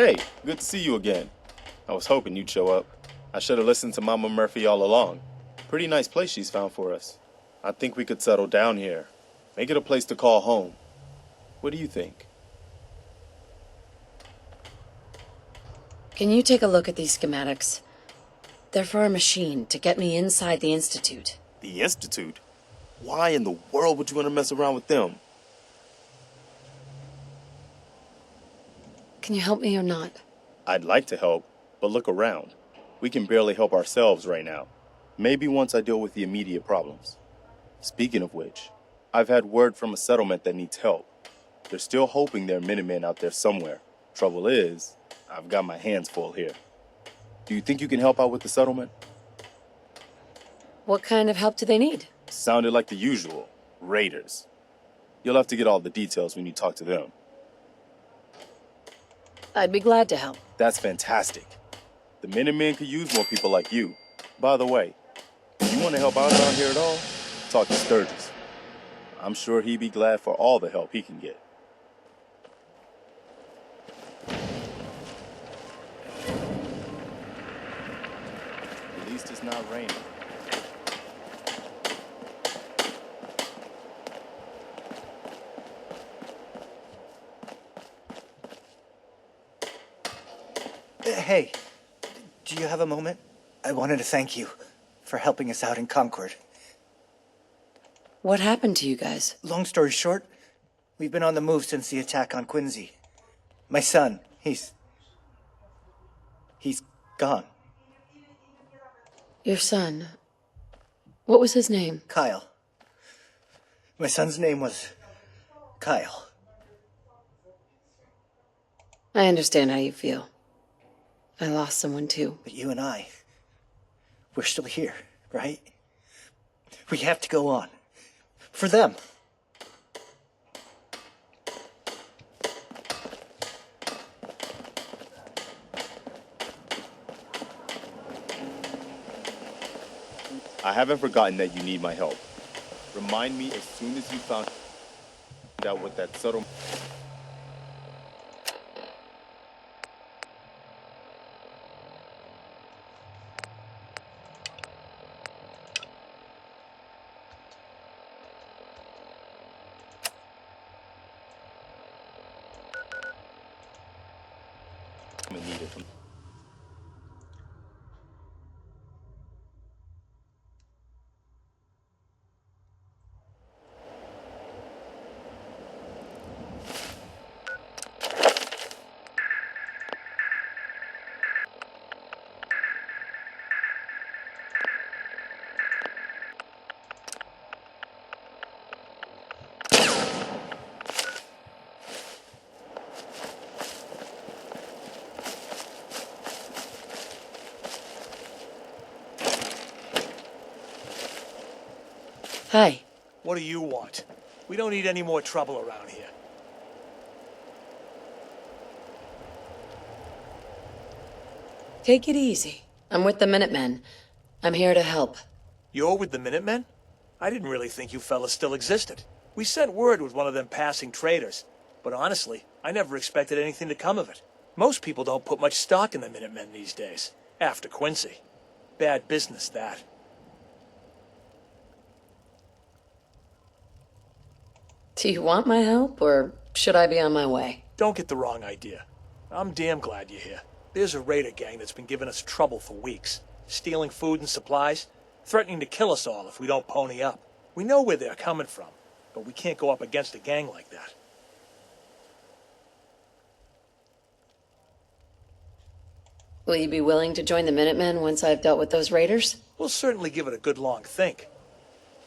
Hey, good to see you again. I was hoping you'd show up. I should have listened to Mama Murphy all along. Pretty nice place she's found for us. I think we could settle down here. Make it a place to call home. What do you think? Can you take a look at these schematics? They're for a machine to get me inside the Institute. The Institute? Why in the world would you want to mess around with them? Can you help me or not? I'd like to help, but look around. We can barely help ourselves right now. Maybe once I deal with the immediate problems. Speaking of which, I've had word from a settlement that needs help. They're still hoping there are Minutemen out there somewhere. Trouble is, I've got my hands full here. Do you think you can help out with the settlement? What kind of help do they need? Sounded like the usual. Raiders. You'll have to get all the details when you talk to them. I'd be glad to help. That's fantastic. The Minutemen could use more people like you. By the way, if you want to help out around here at all, talk to Sturgis. I'm sure he'd be glad for all the help he can get. At least it's not raining. Hey, do you have a moment? I wanted to thank you for helping us out in Concord. What happened to you guys? Long story short, we've been on the move since the attack on Quincy. My son, he's gone. Your son. What was his name? Kyle. My son's name was Kyle. I understand how you feel. I lost someone too. But you and I, we're still here, right? We have to go on. For them. I haven't forgotten that you need my help. Remind me as soon as you found out what that subtle... needed from... Hi. What do you want? We don't need any more trouble around here. Take it easy. I'm with the Minutemen. I'm here to help. You're with the Minutemen? I didn't really think you fellas still existed. We sent word with one of them passing traders. But honestly, I never expected anything to come of it. Most people don't put much stock in the Minutemen these days. After Quincy. Bad business, that. Do you want my help, or should I be on my way? Don't get the wrong idea. I'm damn glad you're here. There's a raider gang that's been giving us trouble for weeks. Stealing food and supplies. Threatening to kill us all if we don't pony up. We know where they're coming from, but we can't go up against a gang like that. Will you be willing to join the Minutemen once I've dealt with those raiders? We'll certainly give it a good long think.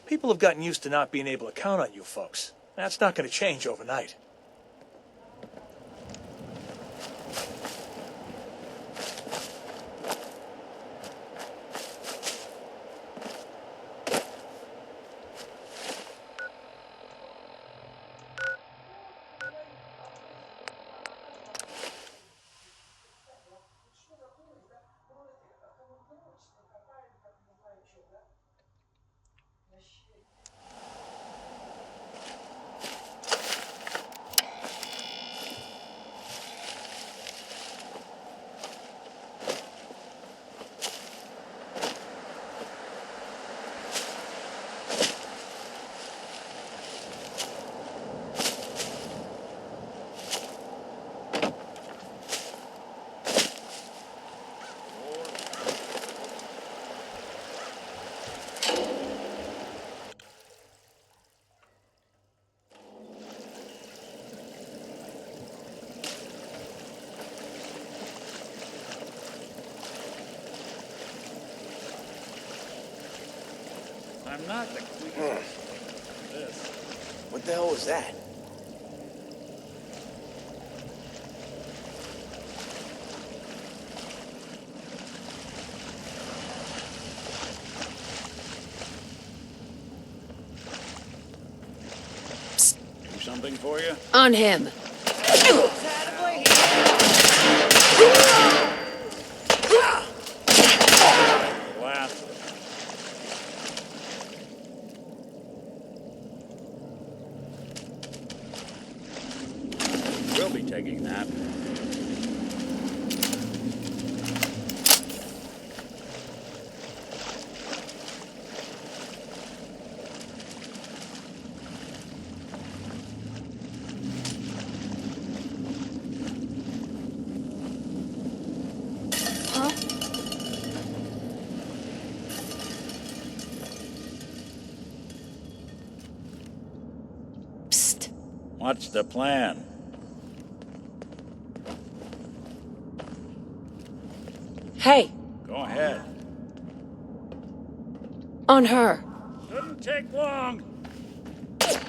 People have gotten used to not being able to count on you folks. That's not going to change overnight. I'm not the quickest. This. What the hell was that? Do something for you? On him. Last. We'll be taking that. Huh? Psst. What's the plan? Hey, Go ahead. on her. Shouldn't take long.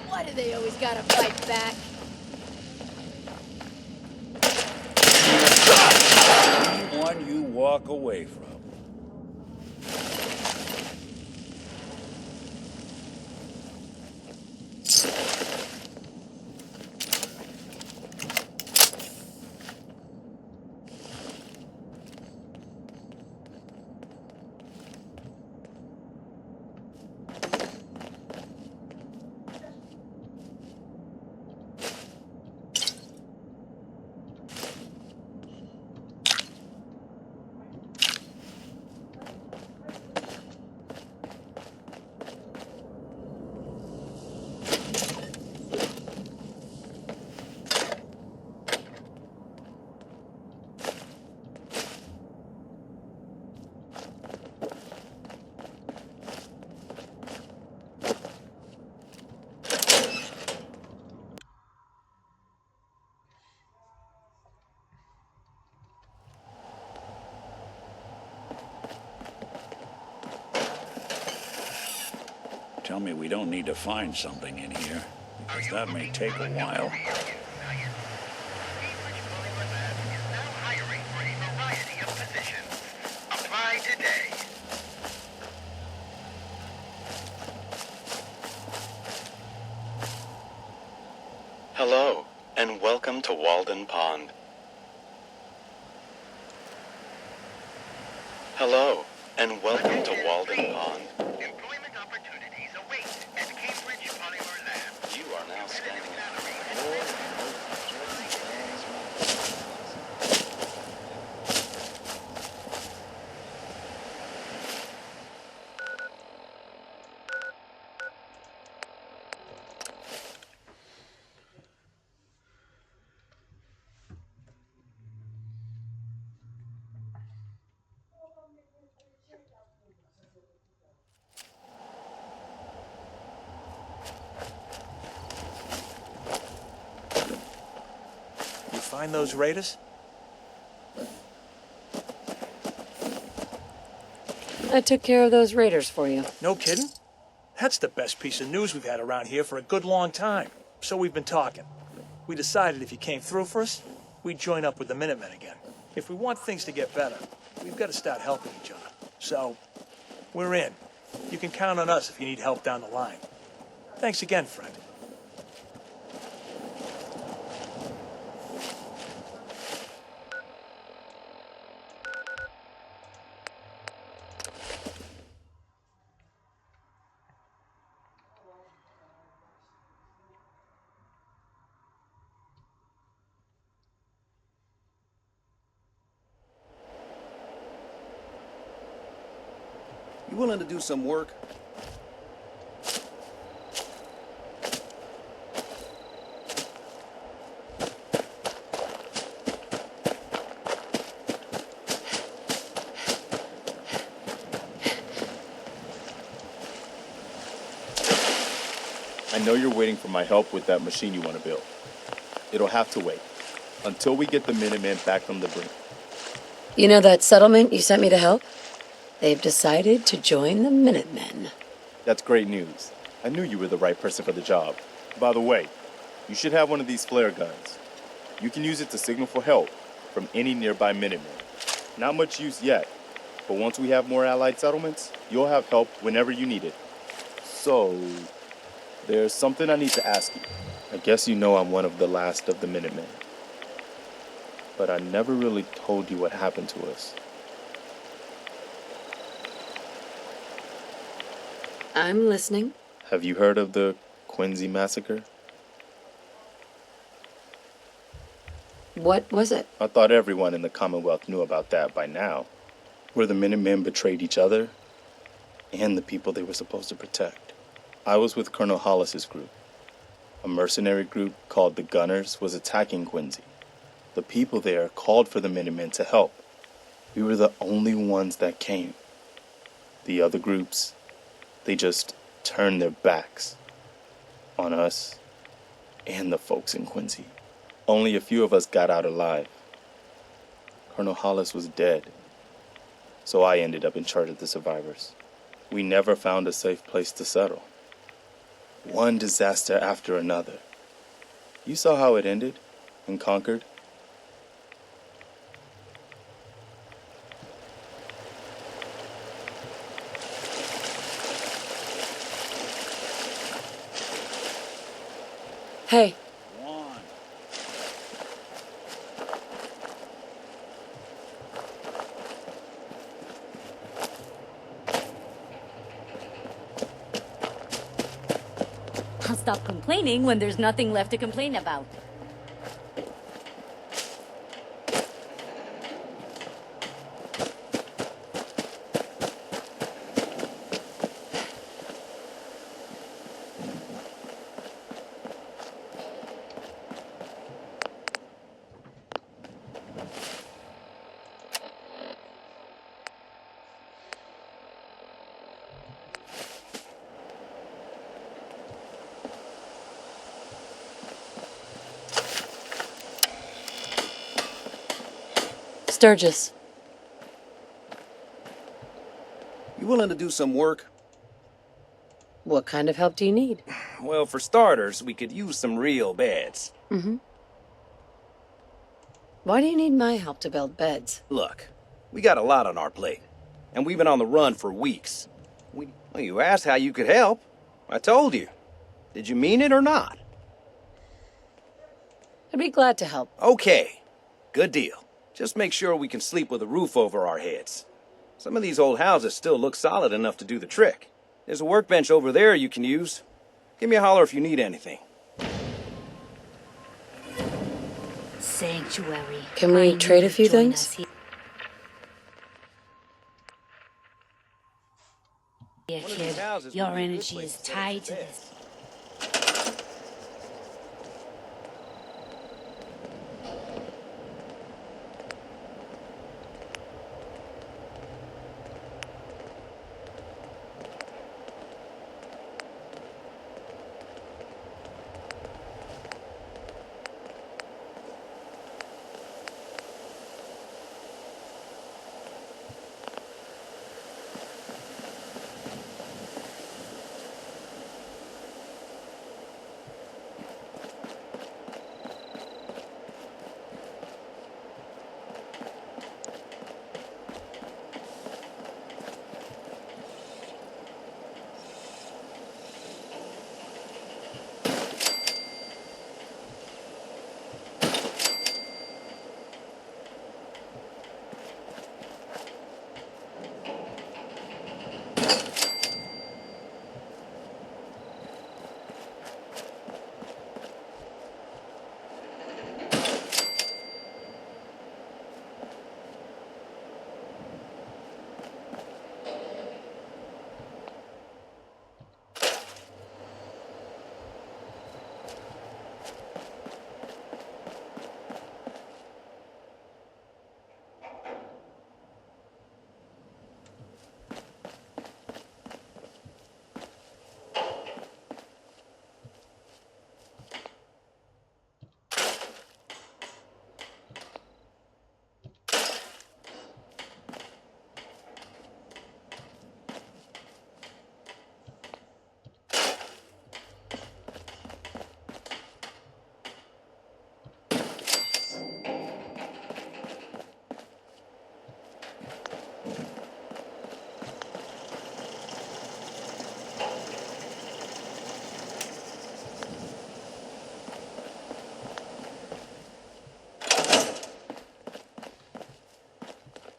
Why do they always gotta fight back? Anyone you walk away from. Tell me we don't need to find something in here, because that may take a while. Apply today. Hello, and welcome to Walden Pond. Hello, and welcome to Walden Pond. Employment opportunities await at Cambridge Polymer Lab. You are now standing You find those raiders? I took care of those raiders for you. No kidding? That's the best piece of news we've had around here for a good long time. So we've been talking. We decided if you came through for us, we'd join up with the Minutemen again. If we want things to get better, we've got to start helping each other. So, we're in. You can count on us if you need help down the line. Thanks again, friend. You willing to do some work? I know you're waiting for my help with that machine you want to build. It'll have to wait until we get the Minutemen back from the brink. You know that settlement you sent me to help? They've decided to join the Minutemen. That's great news. I knew you were the right person for the job. By the way, you should have one of these flare guns. You can use it to signal for help from any nearby Minutemen. Not much use yet, but once we have more allied settlements, you'll have help whenever you need it. So, there's something I need to ask you. I guess you know I'm one of the last of the Minutemen. But I never really told you what happened to us. I'm listening. Have you heard of the Quincy massacre? What was it? I thought everyone in the Commonwealth knew about that by now. Where the Minutemen betrayed each other and the people they were supposed to protect. I was with Colonel Hollis's group. A mercenary group called the Gunners was attacking Quincy. The people there called for the Minutemen to help. We were the only ones that came. The other groups, they just turned their backs on us and the folks in Quincy. Only a few of us got out alive. Colonel Hollis was dead, so I ended up in charge of the survivors. We never found a safe place to settle. One disaster after another. You saw how it ended in Concord? Hey, One. I'll stop complaining when there's nothing left to complain about. Sturgis. You willing to do some work? What kind of help do you need? Well, for starters, we could use some real beds. Why do you need my help to build beds? Look, we got a lot on our plate, and we've been on the run for weeks. Well, you asked how you could help. I told you. Did you mean it or not? I'd be glad to help. Okay, good deal. Just make sure we can sleep with a roof over our heads. Some of these old houses still look solid enough to do the trick. There's a workbench over there you can use. Give me a holler if you need anything. Sanctuary. Can we trade a few things? Yeah, One of kid. these houses Your would be a good energy place is to set up tied for to beds. this.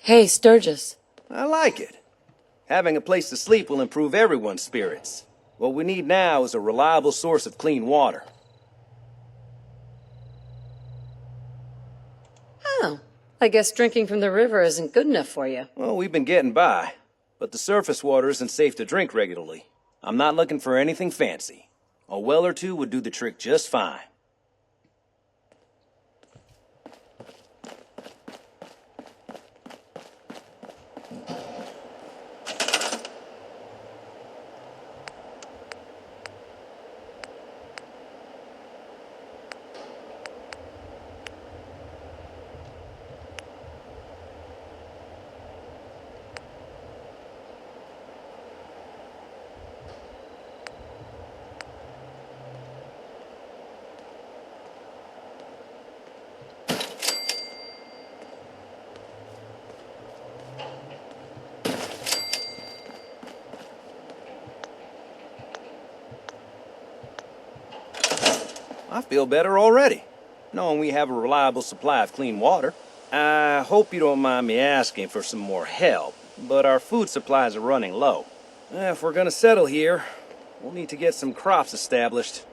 Hey, Sturgis. I like it. Having a place to sleep will improve everyone's spirits. What we need now is a reliable source of clean water. Oh, I guess drinking from the river isn't good enough for you. Well, we've been getting by, but the surface water isn't safe to drink regularly. I'm not looking for anything fancy. A well or two would do the trick just fine. I feel better already, knowing we have a reliable supply of clean water. I hope you don't mind me asking for some more help, but our food supplies are running low. If we're gonna settle here, we'll need to get some crops established.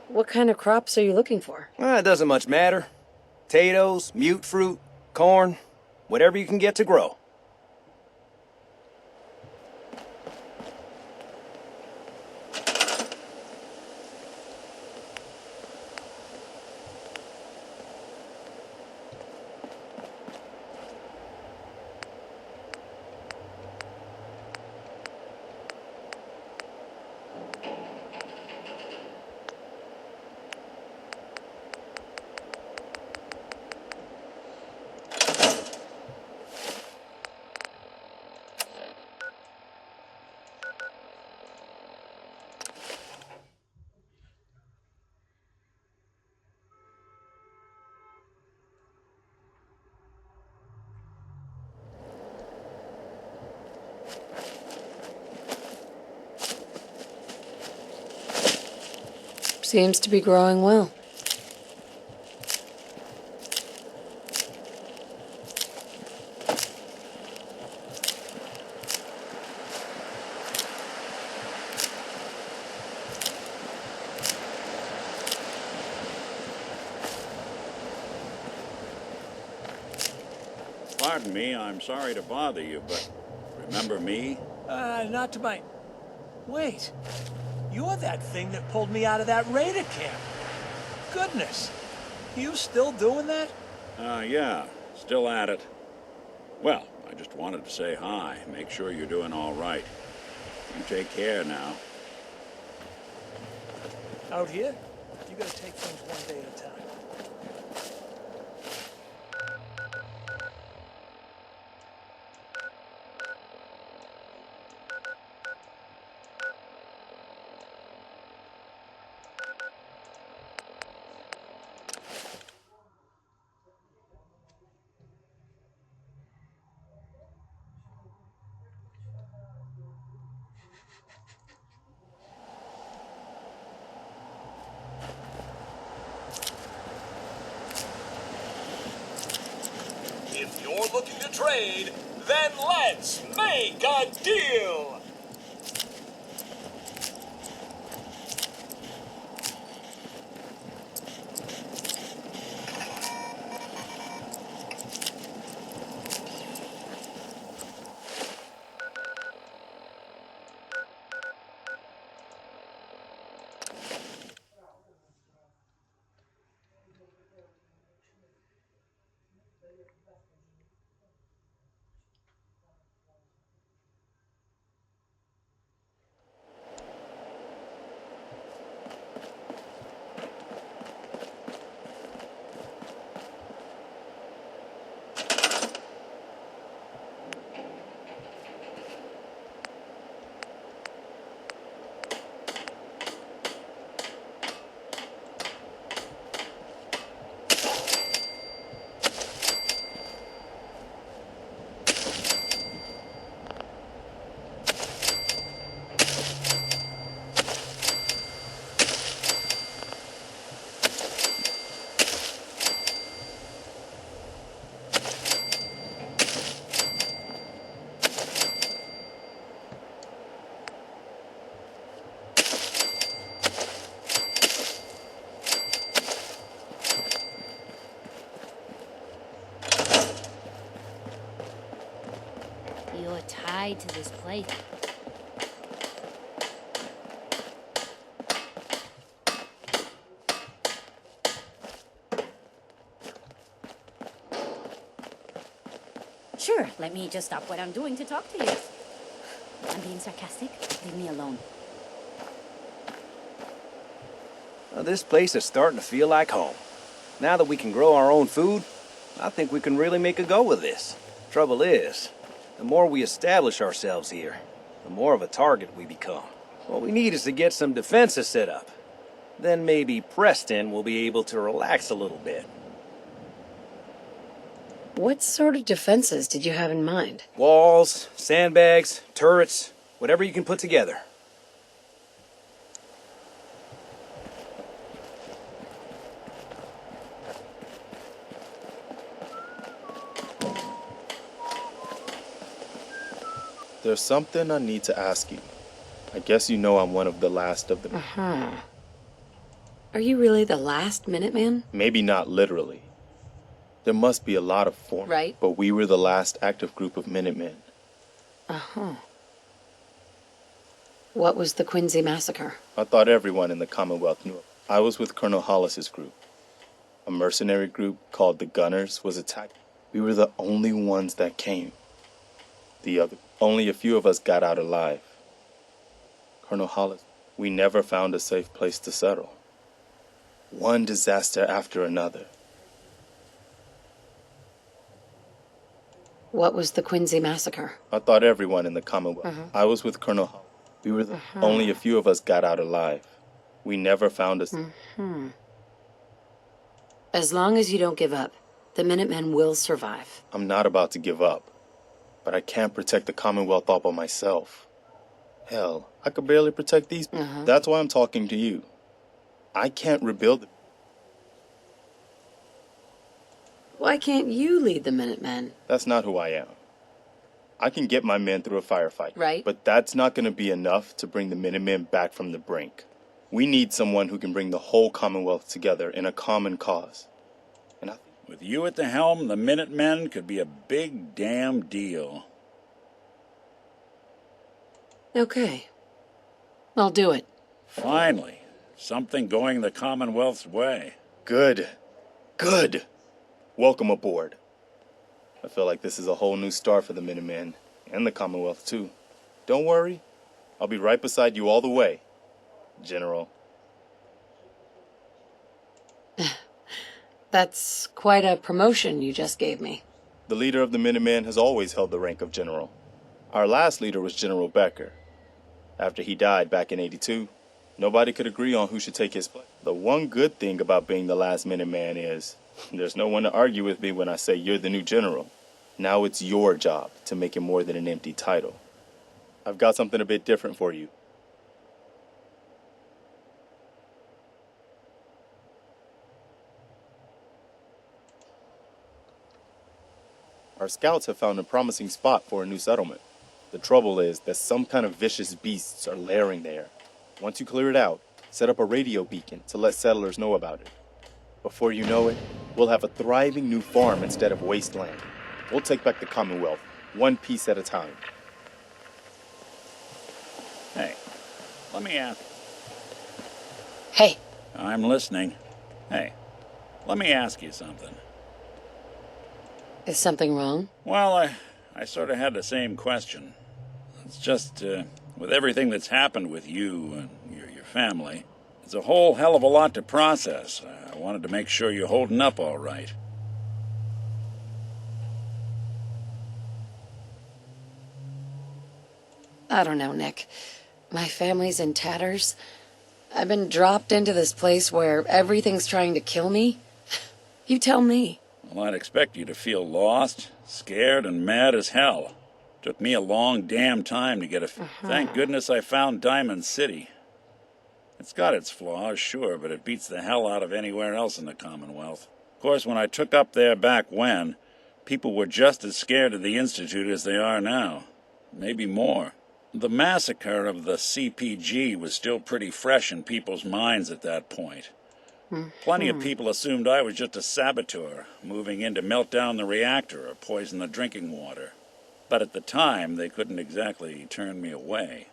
What kind of crops are you looking for? It doesn't much matter. Potatoes, mute fruit, corn, whatever you can get to grow. Seems to be growing well. Pardon me, I'm sorry to bother you, but remember me? Not to my... Wait. You're that thing that pulled me out of that raider camp. Goodness. You still doing that? Yeah, still at it. Well, I just wanted to say hi, make sure you're doing all right. You take care now. Out here, you gotta take things one day at a time. If you're looking to trade, then let's make a deal! way to this place. Sure, let me just stop what I'm doing to talk to you. I'm being sarcastic. Leave me alone. Well, this place is starting to feel like home. Now that we can grow our own food, I think we can really make a go with this. Trouble is, the more we establish ourselves here, the more of a target we become. What we need is to get some defenses set up. Then maybe Preston will be able to relax a little bit. What sort of defenses did you have in mind? Walls, sandbags, turrets, whatever you can put together. There's something I need to ask you. I guess you know I'm one of the last of the... Uh-huh. Are you really the last Minuteman? Maybe not literally. There must be a lot of form. Right. But we were the last active group of Minutemen. Uh-huh. What was the Quincy massacre? I thought everyone in the Commonwealth knew. I was with Colonel Hollis's group. A mercenary group called the Gunners was attacked. We were the only ones that came. Only a few of us got out alive. Colonel Hollis, we never found a safe place to settle. One disaster after another. What was the Quincy massacre? I thought everyone in the Commonwealth. I was with Colonel Hollis. We were only a few of us got out alive. We never found a... As long as you don't give up, the Minutemen will survive. I'm not about to give up. But I can't protect the Commonwealth all by myself. Hell, I could barely protect these people. That's why I'm talking to you. I can't rebuild it. Why can't you lead the Minutemen? That's not who I am. I can get my men through a firefight. Right. But that's not going to be enough to bring the Minutemen back from the brink. We need someone who can bring the whole Commonwealth together in a common cause. And With you at the helm, the Minutemen could be a big damn deal. Okay. I'll do it. Finally, something going the Commonwealth's way. Good. Good. Welcome aboard. I feel like this is a whole new start for the Minutemen, and the Commonwealth too. Don't worry, I'll be right beside you all the way, General. That's quite a promotion you just gave me. The leader of the Minutemen has always held the rank of General. Our last leader was General Becker. After he died back in '82, nobody could agree on who should take his place. The one good thing about being the last Minuteman is there's no one to argue with me when I say you're the new general. Now it's your job to make it more than an empty title. I've got something a bit different for you. Our scouts have found a promising spot for a new settlement. The trouble is that some kind of vicious beasts are lairing there. Once you clear it out, set up a radio beacon to let settlers know about it. Before you know it, we'll have a thriving new farm instead of wasteland. We'll take back the Commonwealth, one piece at a time. Hey, let me ask. Hey. I'm listening. Hey, let me ask you something. Is something wrong? Well, I sort of had the same question. It's just, with everything that's happened with you and your family, it's a whole hell of a lot to process. I wanted to make sure you're holding up all right. I don't know, Nick. My family's in tatters. I've been dropped into this place where everything's trying to kill me. You tell me. Well, I'd expect you to feel lost, scared, and mad as hell. Took me a long damn time to get a... Thank goodness I found Diamond City. It's got its flaws, sure, but it beats the hell out of anywhere else in the Commonwealth. Of course, when I took up there back when, people were just as scared of the Institute as they are now. Maybe more. The massacre of the CPG was still pretty fresh in people's minds at that point. Plenty of people assumed I was just a saboteur, moving in to melt down the reactor or poison the drinking water. But at the time, they couldn't exactly turn me away.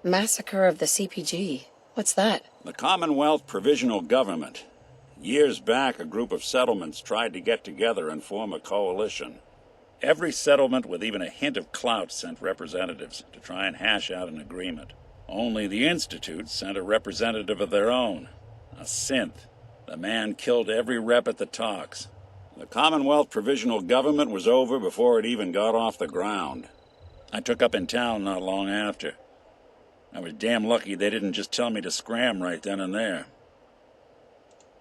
Massacre of the CPG. What's that? The Commonwealth Provisional Government. Years back, a group of settlements tried to get together and form a coalition. Every settlement with even a hint of clout sent representatives to try and hash out an agreement. Only the Institute sent a representative of their own, a synth. The man killed every rep at the talks. The Commonwealth Provisional Government was over before it even got off the ground. I took up in town not long after. I was damn lucky they didn't just tell me to scram right then and there.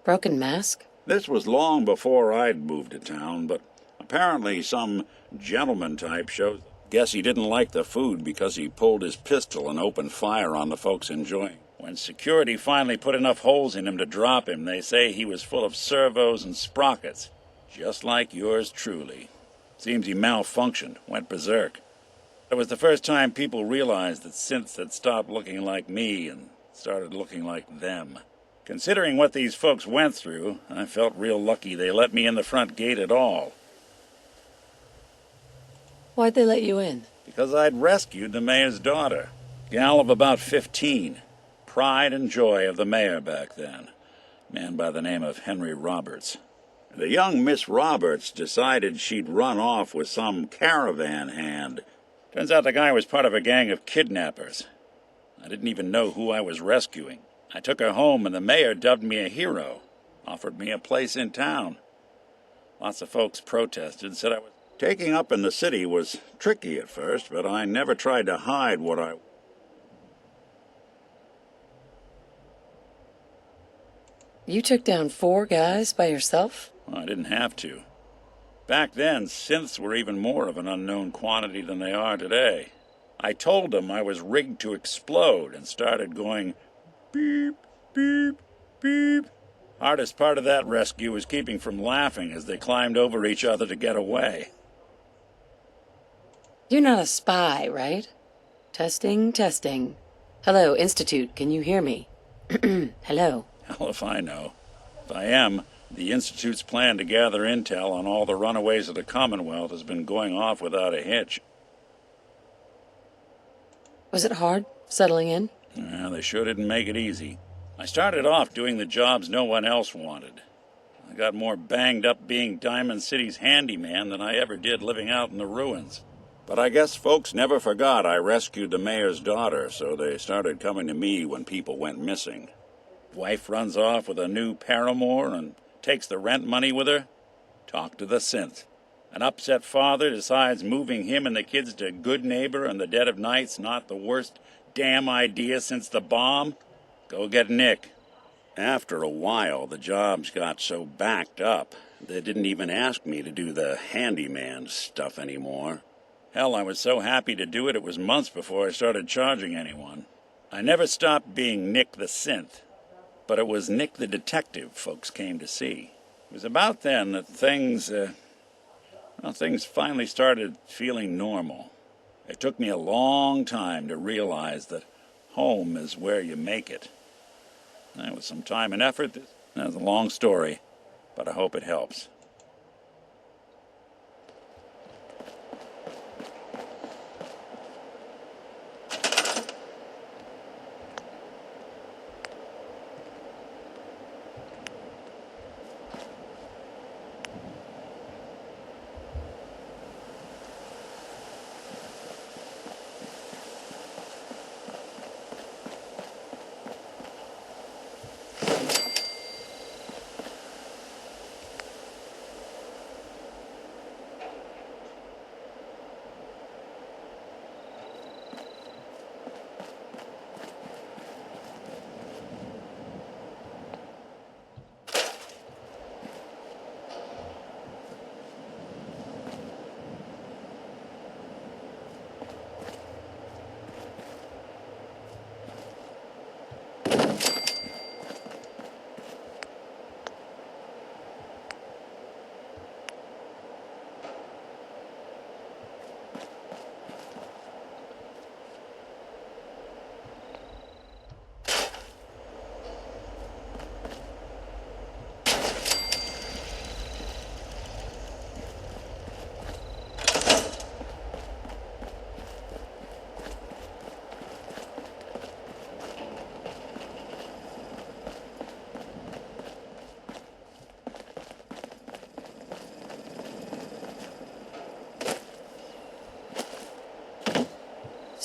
Broken mask? This was long before I'd moved to town, but apparently some gentleman type showed. Guess he didn't like the food because he pulled his pistol and opened fire on the folks enjoying. When security finally put enough holes in him to drop him, they say he was full of servos and sprockets, just like yours truly. Seems he malfunctioned, went berserk. It was the first time people realized that synths had stopped looking like me and started looking like them. Considering what these folks went through, I felt real lucky they let me in the front gate at all. Why'd they let you in? Because I'd rescued the mayor's daughter. Gal of about 15. Pride and joy of the mayor back then. Man by the name of Henry Roberts. The young Miss Roberts decided she'd run off with some caravan hand. Turns out the guy was part of a gang of kidnappers. I didn't even know who I was rescuing. I took her home and the mayor dubbed me a hero. Offered me a place in town. Lots of folks protested, said I was... Taking up in the city was tricky at first, but I never tried to hide what I... You took down 4 guys by yourself? Well, I didn't have to. Back then, synths were even more of an unknown quantity than they are today. I told them I was rigged to explode and started going beep, beep, beep. Hardest part of that rescue was keeping from laughing as they climbed over each other to get away. You're not a spy, right? Testing, testing. Hello, Institute, can you hear me? Hello. Hell if I know. If I am, the Institute's plan to gather intel on all the runaways of the Commonwealth has been going off without a hitch. Was it hard, settling in? Well, they sure didn't make it easy. I started off doing the jobs no one else wanted. I got more banged up being Diamond City's handyman than I ever did living out in the ruins. But I guess folks never forgot I rescued the mayor's daughter, so they started coming to me when people went missing. Wife runs off with a new paramour and takes the rent money with her. Talk to the synth. An upset father decides moving him and the kids to Good Neighbor in the dead of night's not the worst damn idea since the bomb. Go get Nick. After a while, the jobs got so backed up, they didn't even ask me to do the handyman stuff anymore. Hell, I was so happy to do it, it was months before I started charging anyone. I never stopped being Nick the synth, but it was Nick the detective folks came to see. It was about then that things finally started feeling normal. It took me a long time to realize that home is where you make it. That was some time and effort. That's a long story, but I hope it helps.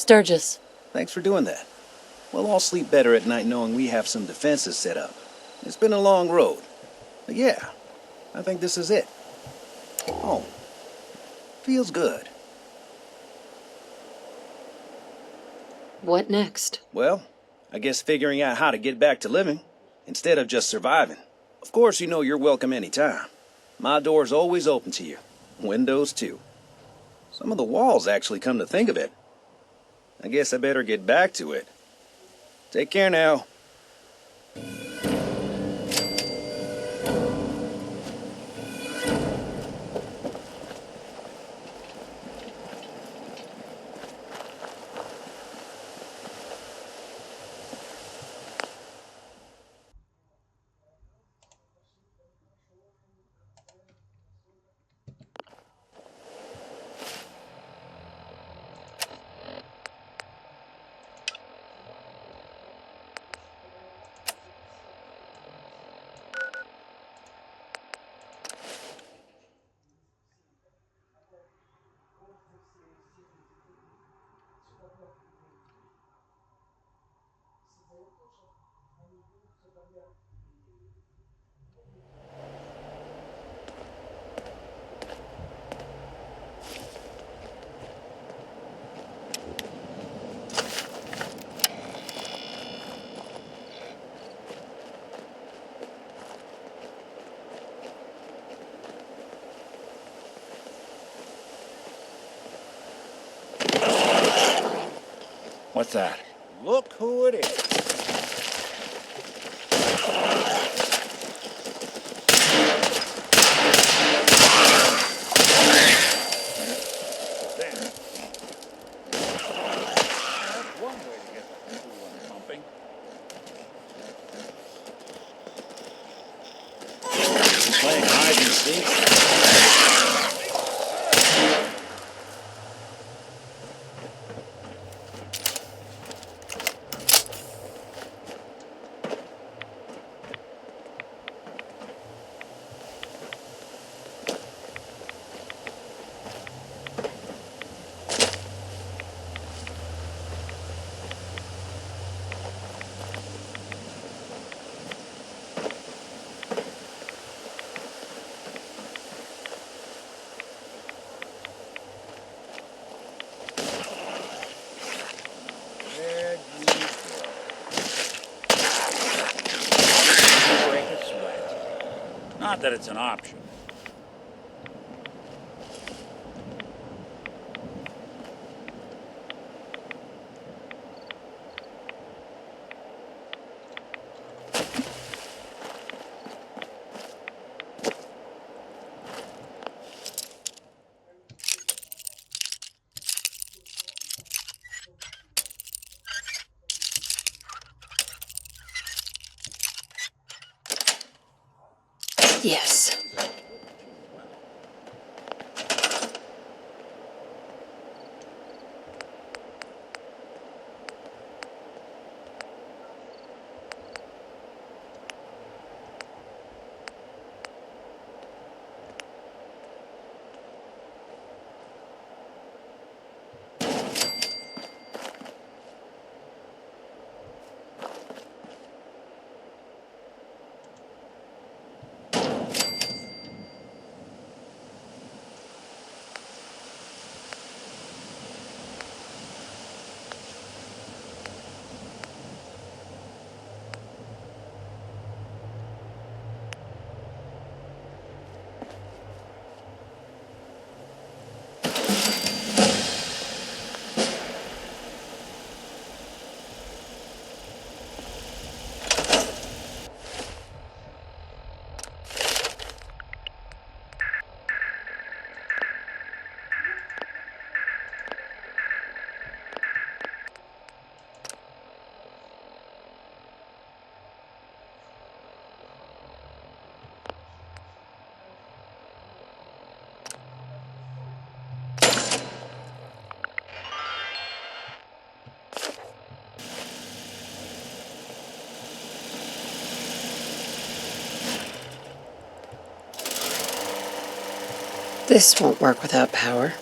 Sturgis. Thanks for doing that. We'll all sleep better at night knowing we have some defenses set up. It's been a long road. But yeah, I think this is it. Home. Feels good. What next? Well, I guess figuring out how to get back to living, instead of just surviving. Of course, you know you're welcome anytime. My door's always open to you. Windows, too. Some of the walls, actually, come to think of it. I guess I better get back to it. Take care now. What's that? Look who it is. That's one way to get the coolant pumping. Playing hide and seek. Not that it's an option. Yes. This won't work without power.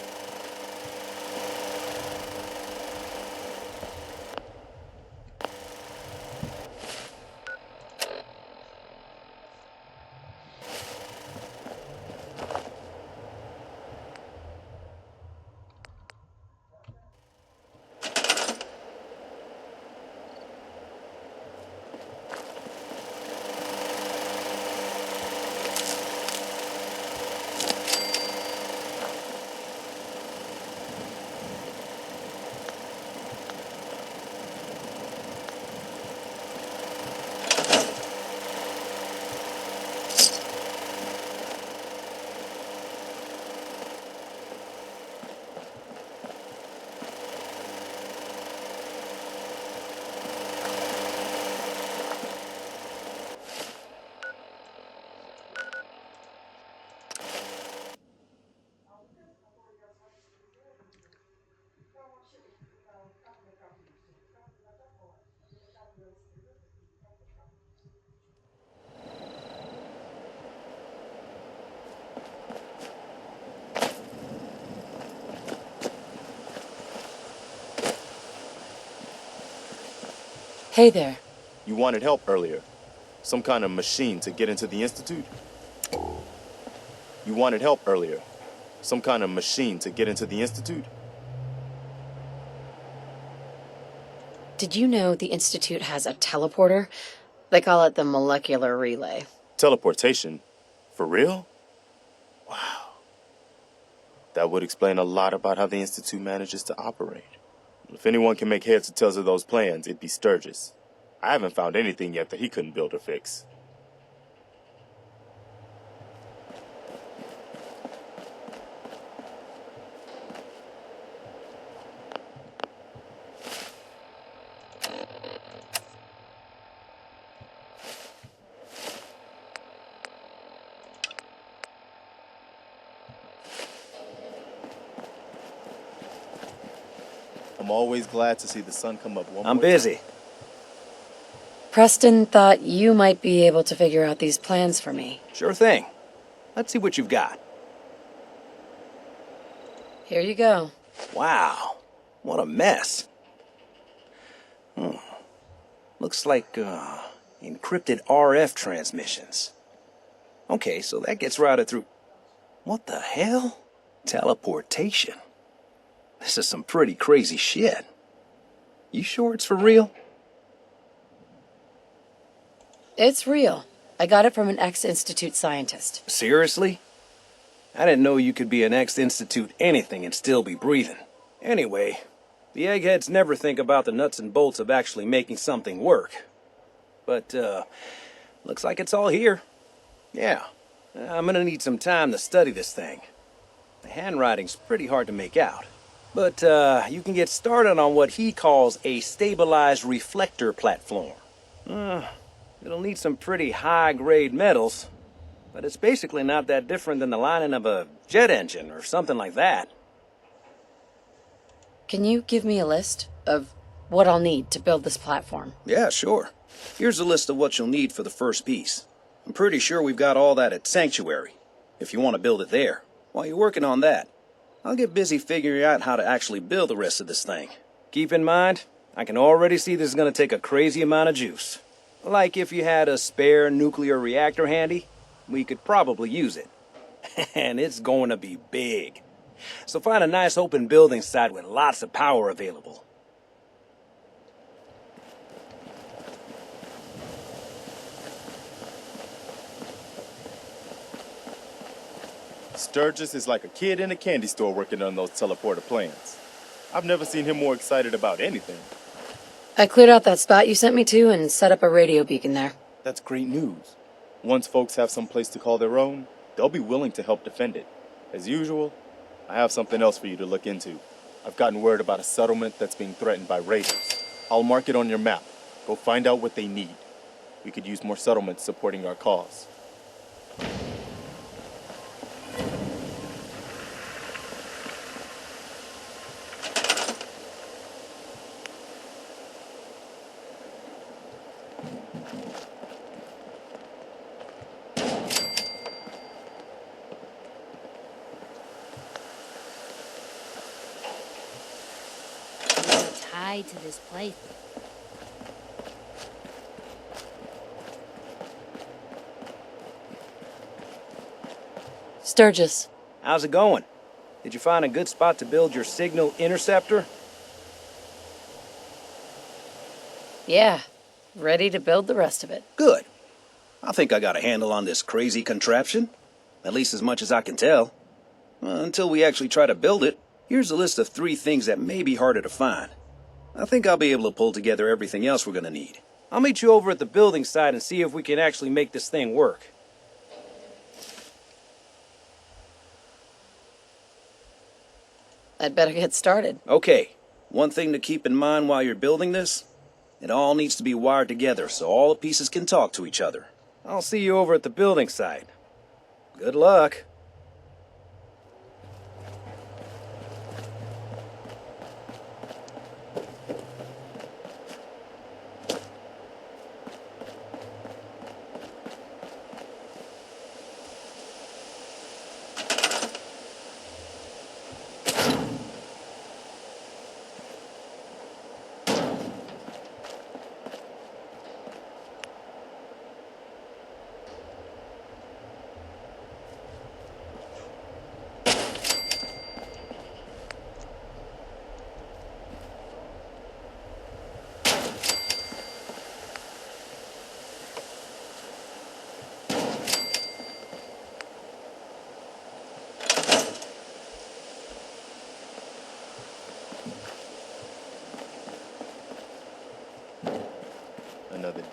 Hey there. You wanted help earlier. Some kind of machine to get into the Institute? You wanted help earlier. Some kind of machine to get into the Institute? Did you know the Institute has a teleporter? They call it the molecular relay. Teleportation? For real? Wow. That would explain a lot about how the Institute manages to operate. If anyone can make heads or tails of those plans, it'd be Sturgis. I haven't found anything yet that he couldn't build or fix. I'm always glad to see the sun come up one more I'm busy. time. Preston thought you might be able to figure out these plans for me. Sure thing. Let's see what you've got. Here you go. Wow, what a mess. Looks like, encrypted RF transmissions. Okay, so that gets routed through... What the hell? Teleportation. This is some pretty crazy shit. You sure it's for real? It's real. I got it from an ex-Institute scientist. Seriously? I didn't know you could be an ex-Institute anything and still be breathing. Anyway, the eggheads never think about the nuts and bolts of actually making something work. But, looks like it's all here. Yeah, I'm gonna need some time to study this thing. The handwriting's pretty hard to make out. But, you can get started on what he calls a stabilized reflector platform. It'll need some pretty high-grade metals, but it's basically not that different than the lining of a jet engine or something like that. Can you give me a list of what I'll need to build this platform? Yeah, sure. Here's a list of what you'll need for the first piece. I'm pretty sure we've got all that at Sanctuary, if you want to build it there. While you're working on that, I'll get busy figuring out how to actually build the rest of this thing. Keep in mind, I can already see this is going to take a crazy amount of juice. Like if you had a spare nuclear reactor handy, we could probably use it. And it's going to be big. So find a nice open building site with lots of power available. Sturgis is like a kid in a candy store working on those teleporter plans. I've never seen him more excited about anything. I cleared out that spot you sent me to and set up a radio beacon there. That's great news. Once folks have some place to call their own, they'll be willing to help defend it. As usual, I have something else for you to look into. I've gotten word about a settlement that's being threatened by raiders. I'll mark it on your map. Go find out what they need. We could use more settlements supporting our cause. Tied to this place. Sturgis. How's it going? Did you find a good spot to build your signal interceptor? Yeah, ready to build the rest of it. Good. I think I got a handle on this crazy contraption. At least as much as I can tell. Until we actually try to build it, here's a list of 3 things that may be harder to find. I think I'll be able to pull together everything else we're gonna need. I'll meet you over at the building site and see if we can actually make this thing work. I'd better get started. Okay, one thing to keep in mind while you're building this, it all needs to be wired together so all the pieces can talk to each other. I'll see you over at the building site. Good luck.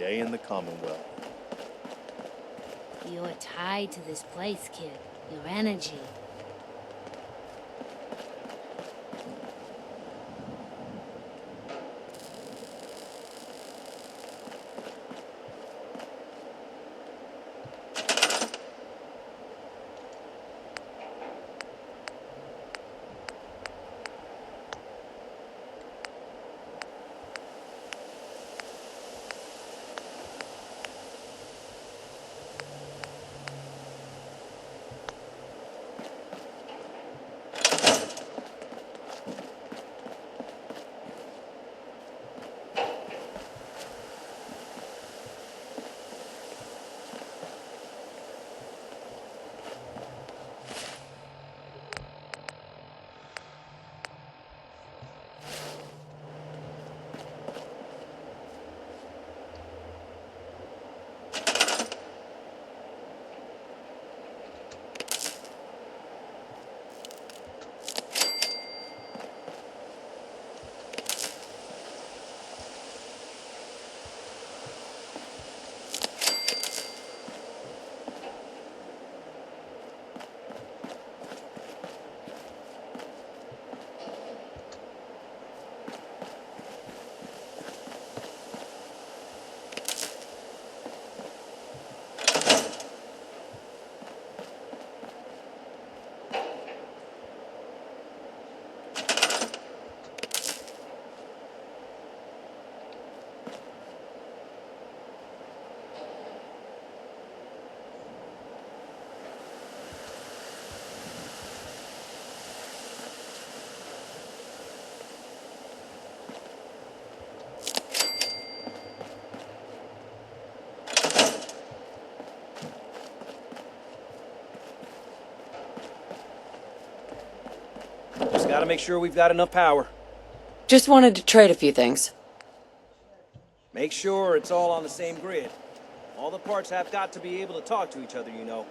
day in the Commonwealth. You're tied to this place, kid. Your energy. Just gotta make sure we've got enough power. Just wanted to trade a few things. Make sure it's all on the same grid. All the parts have got to be able to talk to each other, you know.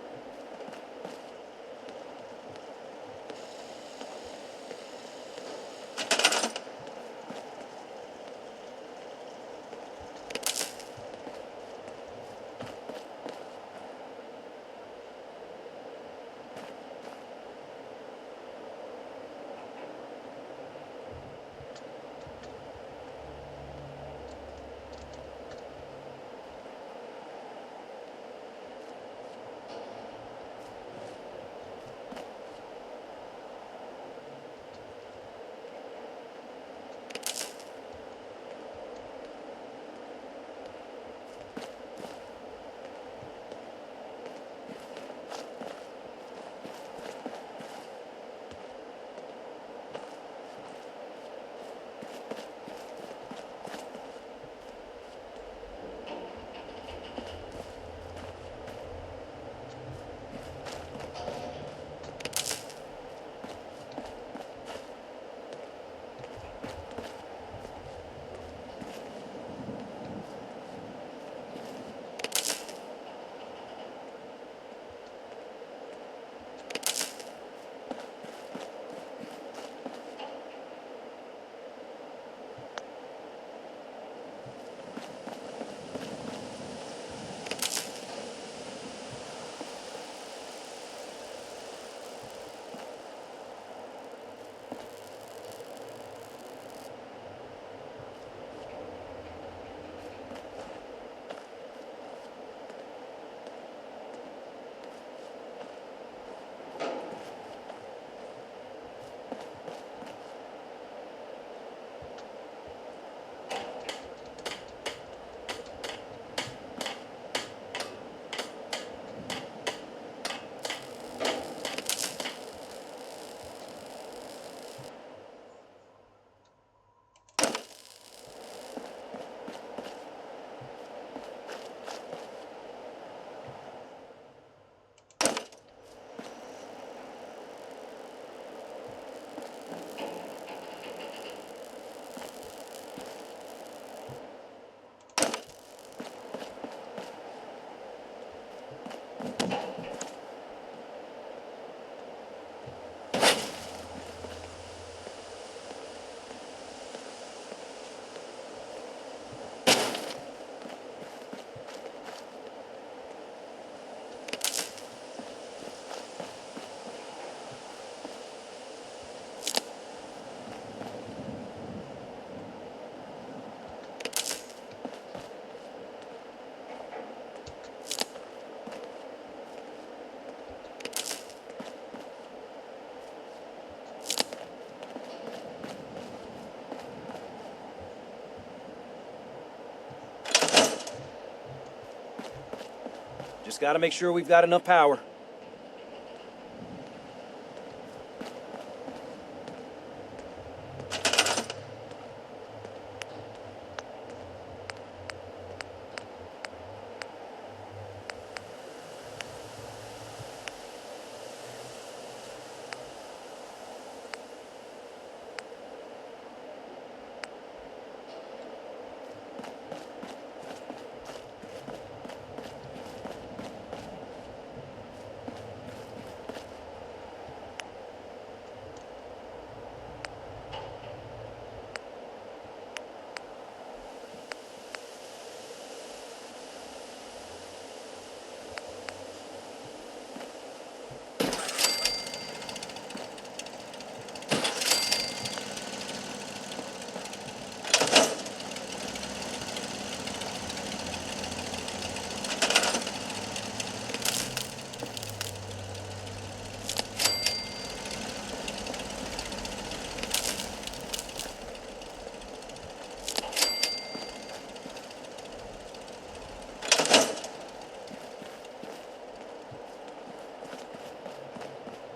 gotta make sure we've got enough power.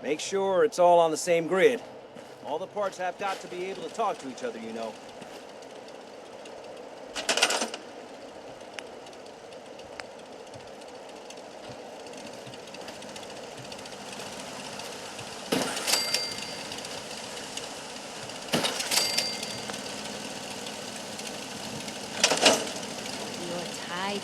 Make sure it's all on the same grid. All the parts have got to be able to talk to each other, you know. You're tied.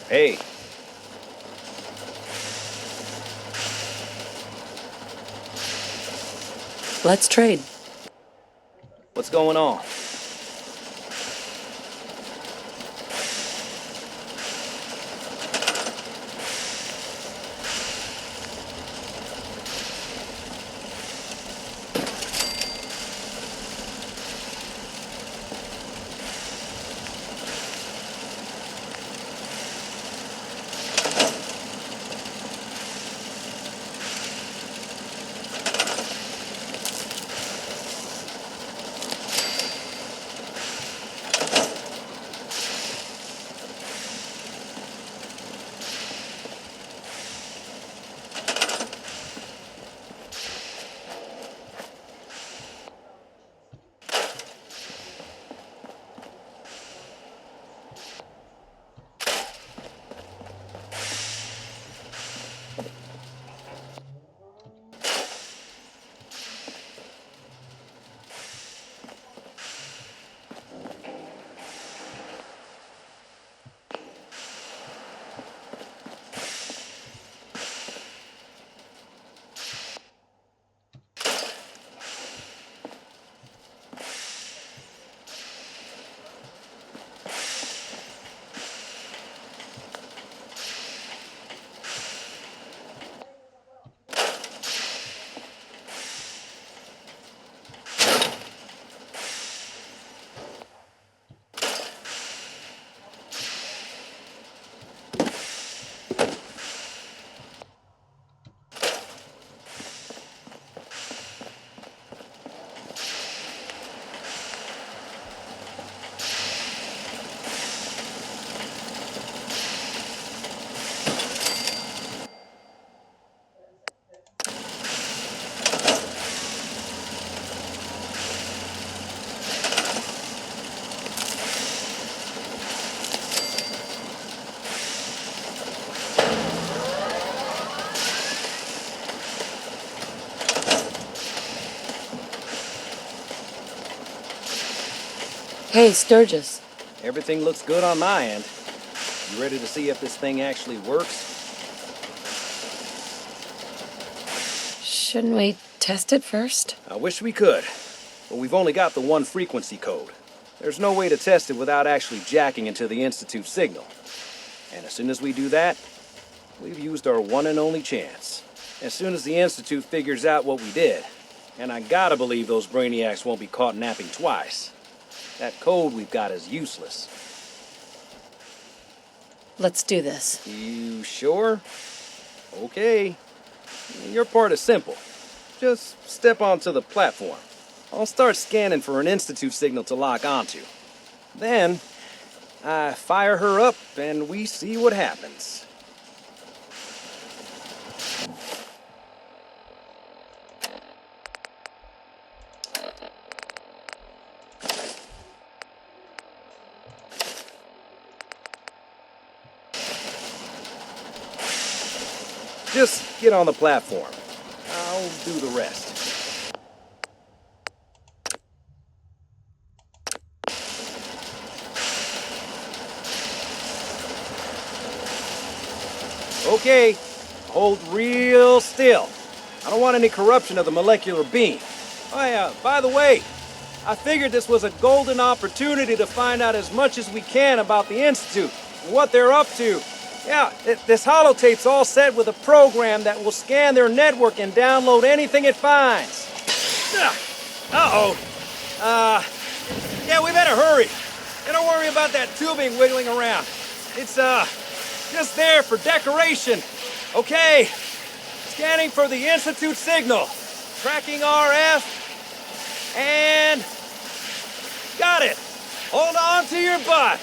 Hey, Let's trade. what's going on? Hey, Sturgis. Everything looks good on my end. You ready to see if this thing actually works? Shouldn't we test it first? I wish we could, but we've only got the one frequency code. There's no way to test it without actually jacking into the Institute signal. And as soon as we do that, we've used our one and only chance. as soon as the Institute figures out what we did. And I gotta believe those brainiacs won't be caught napping twice. That code we've got is useless. Let's do this. You sure? Okay. Your part is simple. Just step onto the platform. I'll start scanning for an Institute signal to lock onto. Then, I fire her up and we see what happens. Just get on the platform. I'll do the rest. Okay, hold real still. I don't want any corruption of the molecular beam. Oh yeah, by the way, I figured this was a golden opportunity to find out as much as we can about the Institute and what they're up to. Yeah, this holotape's all set with a program that will scan their network and download anything it finds. Uh-oh. Yeah, we better hurry. And don't worry about that tubing wiggling around. It's, just there for decoration. Okay. Scanning for the Institute signal. Tracking RF. And... got it. Hold on to your butt.